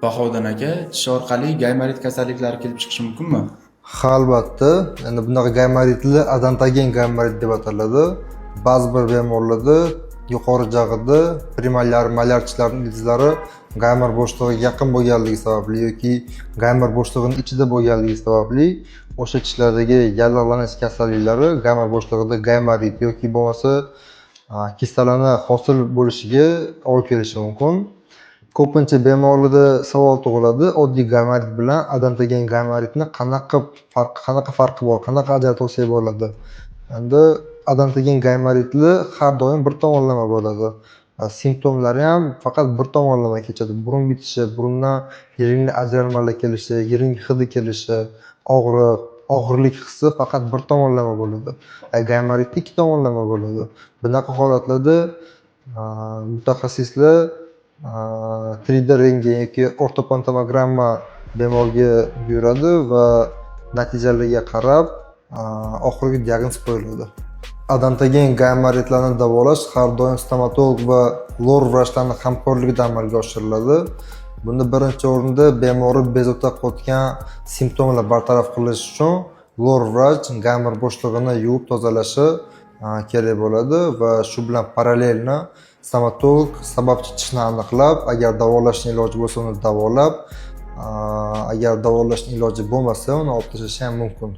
Bahodir aka, tish orqali gaymarit kasalliklari kelib chiqishi mumkinmi? Ha, albatta. Endi bunaqa gaymaritli odontogin gaymarit deb ataladi. Ba'zi bir bemorlarda yuqori jag'ida premalyar, malyar tishlarning ildizlari gaymar bo'shlig'iga yaqin bo'lganligi sababli yoki gaymar bo'shlig'ining ichida bo'lganligi sababli o'sha tishlardagi yallig'lanish kasalliklari gaymar bo'shlig'ida gaymarit yoki bo'lmasa kistalana hosil bo'lishiga olib kelishi mumkin. Ko'pincha bemorlarda savol tug'iladi, oddiy gaymarit bilan odontogin gaymaritni qanaqa farqi bor, qanaqa ajratuvga bo'ladi? Endi odontogin gaymaritli har doim bir tomonlama bo'ladi. Simptomlari ham faqat bir tomonlama kechadi. Burun bitishi, burundan yiringli ajralmalar kelishi, yiring hidi kelishi, og'irlik hissi faqat bir tomonlama bo'ladi. Gaymaritda ikki tomonlama bo'ladi. Bunaqa holatlarda mutaxassislar 3D rentgen yoki ortopontomogramma bemorga buyuradi va natijalarga qarab oxirgi diagnoz qo'yiladi. Odontogin gaymaritlarni davolash har doim stomatolog va lor vrachlarning hamkorligida amalga oshiriladi. Bunda birinchi o'rinda bemorni bezovta qilayotgan simptomlar bartaraf qilish uchun lor vrach gaymar bo'shlig'ini yuvib tozalashi kerak bo'ladi va shu bilan parallelni stomatolog sababchi tishni aniqlab, agar davolashning iloji bo'lsa uni davolab, agar davolashning iloji bo'lmasa uni olib tashlashi ham mumkin.